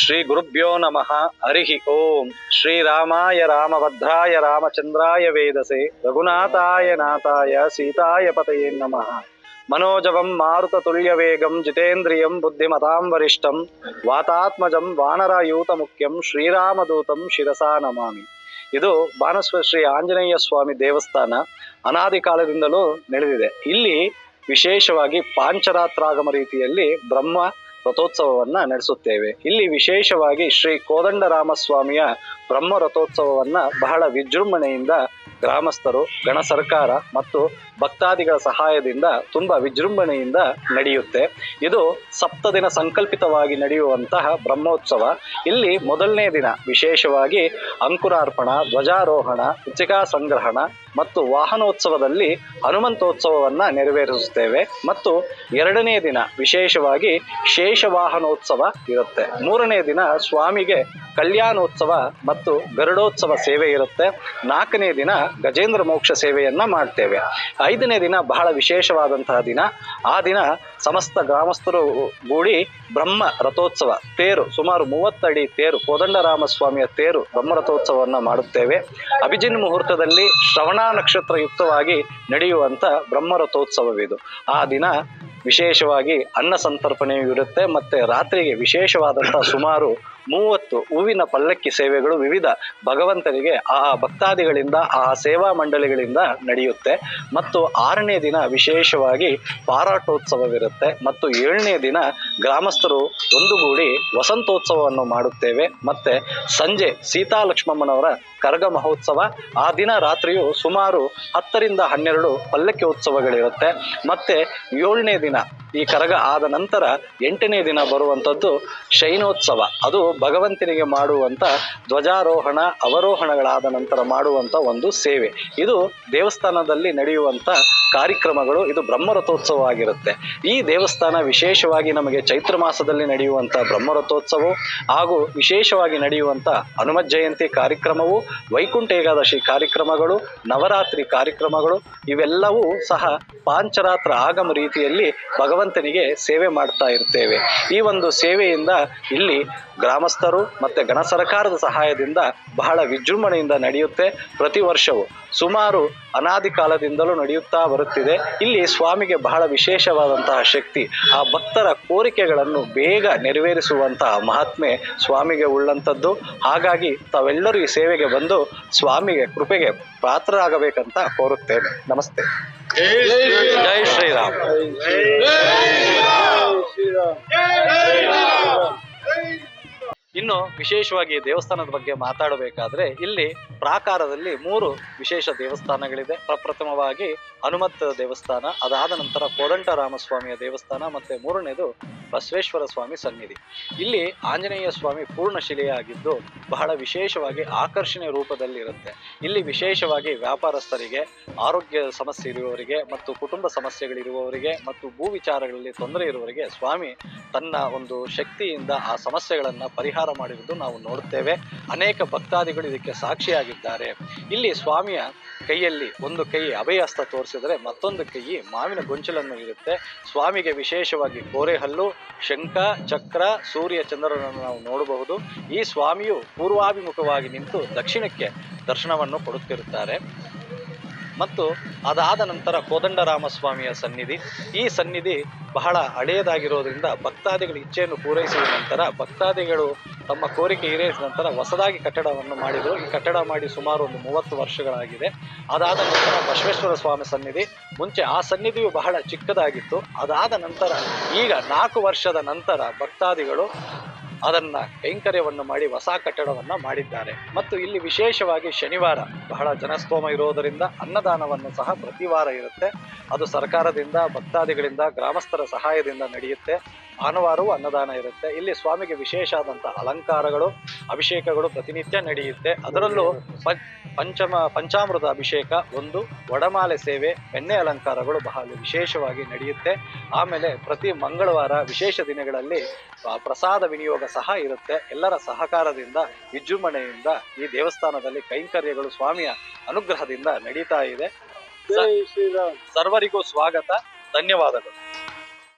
ಶ್ರೀ ಗುರುಭ್ಯೋ ನಮಃ. ಹರಿ ಓಂ. ಶ್ರೀರಾಮಾಯ ರಾಮಭದ್ರಾಯ ರಾಮಚಂದ್ರಾಯ ವೇದಸೆ ರಘುನಾಥಾಯ ನಾಥಾಯ ಸೀತಾಯ ಪತಯೇ ನಮಃ. ಮನೋಜವಂ ಮಾರುತತುಲ್ಯ ವೇಗಂ ಜಿತೇಂದ್ರಿಯಂ ಬುದ್ಧಿಮತಾಂ ವರಿಷ್ಠಂ ವಾತಾತ್ಮಜಂ ವಾನರಯೂತ ಮುಖ್ಯಂ ಶ್ರೀರಾಮದೂತಂ ಶಿರಸಾ ನಮಾಮಿ. ಇದು ಬಾಣಸ್ವ ಶ್ರೀ ಆಂಜನೇಯ ಸ್ವಾಮಿ ದೇವಸ್ಥಾನ ಅನಾದಿ ಕಾಲದಿಂದಲೂ ನಡೆದಿದೆ. ಇಲ್ಲಿ ವಿಶೇಷವಾಗಿ ಪಾಂಚರಾತ್ರಾಗಮ ರೀತಿಯಲ್ಲಿ ಬ್ರಹ್ಮ ರಥೋತ್ಸವವನ್ನ ನಡೆಸುತ್ತೇವೆ. ಇಲ್ಲಿ ವಿಶೇಷವಾಗಿ ಶ್ರೀ ಕೋದಂಡರಾಮಸ್ವಾಮಿಯ ಬ್ರಹ್ಮ ರಥೋತ್ಸವವನ್ನ ಬಹಳ ವಿಜೃಂಭಣೆಯಿಂದ ಗ್ರಾಮಸ್ಥರು, ಗಣ ಸರ್ಕಾರ ಮತ್ತು ಭಕ್ತಾದಿಗಳ ಸಹಾಯದಿಂದ ತುಂಬಾ ವಿಜೃಂಭಣೆಯಿಂದ ನಡೆಯುತ್ತೆ. ಇದು ಸಪ್ತದಿನ ಸಂಕಲ್ಪಿತವಾಗಿ ನಡೆಯುವಂತಹ ಬ್ರಹ್ಮೋತ್ಸವ. ಇಲ್ಲಿ ಮೊದಲನೇ ದಿನ ವಿಶೇಷವಾಗಿ ಅಂಕುರಾರ್ಪಣ, ಧ್ವಜಾರೋಹಣ, ಉಚಿಕಾ ಸಂಗ್ರಹಣ ಮತ್ತು ವಾಹನೋತ್ಸವದಲ್ಲಿ ಹನುಮಂತೋತ್ಸವವನ್ನ ನೆರವೇರಿಸುತ್ತೇವೆ. ಮತ್ತು ಎರಡನೇ ದಿನ ವಿಶೇಷವಾಗಿ ಶೇಷ ವಾಹನೋತ್ಸವ ಇರುತ್ತೆ. ಮೂರನೇ ದಿನ ಸ್ವಾಮಿಗೆ ಕಲ್ಯಾಣೋತ್ಸವ ಮತ್ತು ಗರುಡೋತ್ಸವ ಸೇವೆ ಇರುತ್ತೆ. ನಾಲ್ಕನೇ ದಿನ ಗಜೇಂದ್ರ ಮೋಕ್ಷ ಸೇವೆಯನ್ನ ಮಾಡ್ತೇವೆ. ಐದನೇ ದಿನ ಬಹಳ ವಿಶೇಷವಾದಂತಹ ದಿನ. ಆ ದಿನ ಸಮಸ್ತ ಗ್ರಾಮಸ್ಥರು ಗೂಡಿ ಬ್ರಹ್ಮ ರಥೋತ್ಸವ ತೇರು, ಸುಮಾರು 30 ಅಡಿ ತೇರು, ಕೋದಂಡರಾಮಸ್ವಾಮಿಯ ತೇರು ಬ್ರಹ್ಮ ರಥೋತ್ಸವವನ್ನು ಮಾಡುತ್ತೇವೆ. ಅಭಿಜಿನ್ ಮುಹೂರ್ತದಲ್ಲಿ ಶ್ರವಣ ನಕ್ಷತ್ರ ಯುಕ್ತವಾಗಿ ನಡೆಯುವಂತ ಬ್ರಹ್ಮ ರಥೋತ್ಸವವಿದು. ಆ ದಿನ ವಿಶೇಷವಾಗಿ ಅನ್ನ ಸಂತರ್ಪಣೆಯೂ ಇರುತ್ತೆ. ಮತ್ತೆ ರಾತ್ರಿಗೆ ವಿಶೇಷವಾದಂತಹ ಸುಮಾರು 30 ಹೂವಿನ ಪಲ್ಲಕ್ಕಿ ಸೇವೆಗಳು ವಿವಿಧ ಭಗವಂತನಿಗೆ ಆ ಭಕ್ತಾದಿಗಳಿಂದ, ಆ ಸೇವಾ ಮಂಡಳಿಗಳಿಂದ ನಡೆಯುತ್ತೆ. ಮತ್ತು 6ನೇ ದಿನ ವಿಶೇಷವಾಗಿ ಪಾರಾಟೋತ್ಸವವಿರುತ್ತೆ. ಮತ್ತು 7ನೇ ದಿನ ಗ್ರಾಮಸ್ಥರು ಒಂದುಗೂಡಿ ವಸಂತೋತ್ಸವವನ್ನು ಮಾಡುತ್ತೇವೆ. ಮತ್ತೆ ಸಂಜೆ ಸೀತಾ ಲಕ್ಷ್ಮಮ್ಮನವರ ಕರಗ ಮಹೋತ್ಸವ. ಆ ದಿನ ರಾತ್ರಿಯು ಸುಮಾರು 10 ರಿಂದ 12 ಪಲ್ಲಕ್ಕಿ ಉತ್ಸವಗಳಿರುತ್ತೆ. ಮತ್ತೆ 7ನೇ ದಿನ ಈ ಕರಗ ಆದ ನಂತರ 8ನೇ ದಿನ ಬರುವಂಥದ್ದು ಶಯನೋತ್ಸವ. ಅದು ಭಗವಂತನಿಗೆ ಮಾಡುವಂತ ಧ್ವಜಾರೋಹಣ, ಅವರೋಹಣಗಳಾದ ನಂತರ ಮಾಡುವಂತ ಒಂದು ಸೇವೆ. ಇದು ದೇವಸ್ಥಾನದಲ್ಲಿ ನಡೆಯುವಂತ ಕಾರ್ಯಕ್ರಮಗಳು. ಇದು ಬ್ರಹ್ಮರಥೋತ್ಸವ ಆಗಿರುತ್ತೆ. ಈ ದೇವಸ್ಥಾನ ವಿಶೇಷವಾಗಿ ನಮಗೆ ಚೈತ್ರ ಮಾಸದಲ್ಲಿ ನಡೆಯುವಂತ ಬ್ರಹ್ಮರಥೋತ್ಸವ ಹಾಗೂ ವಿಶೇಷವಾಗಿ ನಡೆಯುವಂತ ಹನುಮತ್ ಜಯಂತಿ ಕಾರ್ಯಕ್ರಮವು, ವೈಕುಂಠ ಏಕಾದಶಿ ಕಾರ್ಯಕ್ರಮಗಳು, ನವರಾತ್ರಿ ಕಾರ್ಯಕ್ರಮಗಳು ಇವೆಲ್ಲವೂ ಸಹ ಪಾಂಚರಾತ್ರ ಆಗಮ ರೀತಿಯಲ್ಲಿ ಭಗವಂತನಿಗೆ ಸೇವೆ ಮಾಡ್ತಾ ಇರ್ತೇವೆ. ಈ ಒಂದು ಸೇವೆಯಿಂದ ಇಲ್ಲಿ ಗ್ರಾಮಸ್ಥರು ಮತ್ತೆ ಗಣ ಸರ್ಕಾರದ ಸಹಾಯದಿಂದ ಬಹಳ ವಿಜೃಂಭಣೆಯಿಂದ ನಡೆಯುತ್ತೆ. ಪ್ರತಿ ವರ್ಷವೂ ಸುಮಾರು ಅನಾದಿ ಕಾಲದಿಂದಲೂ ನಡೆಯುತ್ತಾ ಬರುತ್ತಿದೆ. ಇಲ್ಲಿ ಸ್ವಾಮಿಗೆ ಬಹಳ ವಿಶೇಷವಾದಂತಹ ಶಕ್ತಿ, ಆ ಭಕ್ತರ ಕೋರಿಕೆಗಳನ್ನು ಬೇಗ ನೆರವೇರಿಸುವಂತಹ ಮಹಾತ್ಮೆ ಸ್ವಾಮಿಗೆ ಉಳ್ಳಂಥದ್ದು. ಹಾಗಾಗಿ ತಾವೆಲ್ಲರೂ ಈ ಸೇವೆಗೆ ಬಂದು ಸ್ವಾಮಿಗೆ ಕೃಪೆಗೆ ಪಾತ್ರರಾಗಬೇಕಂತ ಕೋರುತ್ತೇನೆ. ನಮಸ್ತೆ. ಜೈ ಶ್ರೀರಾಮ್. ಇನ್ನು ವಿಶೇಷವಾಗಿ ದೇವಸ್ಥಾನದ ಬಗ್ಗೆ ಮಾತಾಡಬೇಕಾದ್ರೆ ಇಲ್ಲಿ ಪ್ರಾಕಾರದಲ್ಲಿ 3 ವಿಶೇಷ ದೇವಸ್ಥಾನಗಳಿದೆ. ಪ್ರಪ್ರಥಮವಾಗಿ ಹನುಮತ್ ದೇವಸ್ಥಾನ, ಅದಾದ ನಂತರ ಕೋದಂಡರಾಮಸ್ವಾಮಿಯ ದೇವಸ್ಥಾನ, ಮತ್ತೆ 3ನೇದು ಬಸವೇಶ್ವರ ಸ್ವಾಮಿ ಸನ್ನಿಧಿ. ಇಲ್ಲಿ ಆಂಜನೇಯ ಸ್ವಾಮಿ ಪೂರ್ಣಶಿಲೆಯಾಗಿದ್ದು ಬಹಳ ವಿಶೇಷವಾಗಿ ಆಕರ್ಷಣೆ ರೂಪದಲ್ಲಿ ಇರುತ್ತೆ. ಇಲ್ಲಿ ವಿಶೇಷವಾಗಿ ವ್ಯಾಪಾರಸ್ಥರಿಗೆ, ಆರೋಗ್ಯ ಸಮಸ್ಯೆ ಇರುವವರಿಗೆ ಮತ್ತು ಕುಟುಂಬ ಸಮಸ್ಯೆಗಳಿರುವವರಿಗೆ ಮತ್ತು ಭೂ ವಿಚಾರಗಳಲ್ಲಿ ತೊಂದರೆ ಇರುವವರಿಗೆ ಸ್ವಾಮಿ ತನ್ನ ಒಂದು ಶಕ್ತಿಯಿಂದ ಆ ಸಮಸ್ಯೆಗಳನ್ನ ಪರಿಹಾರ ಮಾಡಿರುವುದು ನಾವು ನೋಡುತ್ತೇವೆ. ಅನೇಕ ಭಕ್ತಾದಿಗಳು ಇದಕ್ಕೆ ಸಾಕ್ಷಿಯಾಗಿದ್ದಾರೆ. ಇಲ್ಲಿ ಸ್ವಾಮಿಯ ಕೈಯಲ್ಲಿ ಒಂದು ಕೈ ಅಭಯಹಸ್ತ ತೋರಿಸಿದರೆ ಮತ್ತೊಂದು ಕೈ ಮಾವಿನ ಗೊಂಚಲನ್ನು ಇರುತ್ತೆ. ಸ್ವಾಮಿಗೆ ವಿಶೇಷವಾಗಿ ಕೋರೆಹಲ್ಲು, ಶಂಖ, ಚಕ್ರ, ಸೂರ್ಯ, ಚಂದ್ರನನ್ನು ನಾವು ನೋಡಬಹುದು. ಈ ಸ್ವಾಮಿಯು ಪೂರ್ವಾಭಿಮುಖವಾಗಿ ನಿಂತು ದಕ್ಷಿಣಕ್ಕೆ ದರ್ಶನವನ್ನು ಕೊಡುತ್ತಿರುತ್ತಾರೆ. ಮತ್ತು ಅದಾದ ನಂತರ ಕೋದಂಡರಾಮಸ್ವಾಮಿಯ ಸನ್ನಿಧಿ. ಈ ಸನ್ನಿಧಿ ಬಹಳ ಹಳೆಯದಾಗಿರೋದ್ರಿಂದ ಭಕ್ತಾದಿಗಳ ಇಚ್ಛೆಯನ್ನು ಪೂರೈಸಿದ ನಂತರ ಭಕ್ತಾದಿಗಳು ತಮ್ಮ ಕೋರಿಕೆ ಈಡೇರಿಸಿದ ನಂತರ ಹೊಸದಾಗಿ ಕಟ್ಟಡವನ್ನು ಮಾಡಿದರು. ಈ ಕಟ್ಟಡ ಮಾಡಿ ಸುಮಾರು ಒಂದು 30 ವರ್ಷಗಳಾಗಿದೆ. ಅದಾದ ನಂತರ ಬಸವೇಶ್ವರ ಸ್ವಾಮಿ ಸನ್ನಿಧಿ. ಮುಂಚೆ ಆ ಸನ್ನಿಧಿಯು ಬಹಳ ಚಿಕ್ಕದಾಗಿತ್ತು. ಅದಾದ ನಂತರ ಈಗ 4 ವರ್ಷದ ನಂತರ ಭಕ್ತಾದಿಗಳು ಅದನ್ನ ಕೈಂಕರ್ಯವನ್ನು ಮಾಡಿ ಹೊಸ ಕಟ್ಟಡವನ್ನ ಮಾಡಿದ್ದಾರೆ. ಮತ್ತು ಇಲ್ಲಿ ವಿಶೇಷವಾಗಿ ಶನಿವಾರ ಬಹಳ ಜನಸ್ತೋಮ ಇರೋದರಿಂದ ಅನ್ನದಾನವನ್ನು ಸಹ ಪ್ರತಿ ವಾರ ಇರುತ್ತೆ. ಅದು ಸರ್ಕಾರದಿಂದ, ಭಕ್ತಾದಿಗಳಿಂದ, ಗ್ರಾಮಸ್ಥರ ಸಹಾಯದಿಂದ ನಡೆಯುತ್ತೆ. ಭಾನುವಾರವೂ ಅನ್ನದಾನ ಇರುತ್ತೆ. ಇಲ್ಲಿ ಸ್ವಾಮಿಗೆ ವಿಶೇಷ ಆದಂತಹ ಅಲಂಕಾರಗಳು, ಅಭಿಷೇಕಗಳು ಪ್ರತಿನಿತ್ಯ ನಡೆಯುತ್ತೆ. ಅದರಲ್ಲೂ ಪಂಚಾಮೃತ ಅಭಿಷೇಕ, ಒಂದು ವಡಮಾಲೆ ಸೇವೆ, ಎಣ್ಣೆ ಅಲಂಕಾರಗಳು ಬಹಳ ವಿಶೇಷವಾಗಿ ನಡೆಯುತ್ತೆ. ಆಮೇಲೆ ಪ್ರತಿ ಮಂಗಳವಾರ ವಿಶೇಷ ದಿನಗಳಲ್ಲಿ ಪ್ರಸಾದ ವಿನಿಯೋಗ ಸಹ ಇರುತ್ತೆ. ಎಲ್ಲರ ಸಹಕಾರದಿಂದ ವಿಜೃಂಭಣೆಯಿಂದ ಈ ದೇವಸ್ಥಾನದಲ್ಲಿ ಕೈಂಕರ್ಯಗಳು ಸ್ವಾಮಿಯ ಅನುಗ್ರಹದಿಂದ ನಡೀತಾ ಇದೆ. ಸರ್ವರಿಗೂ ಸ್ವಾಗತ. ಧನ್ಯವಾದಗಳು.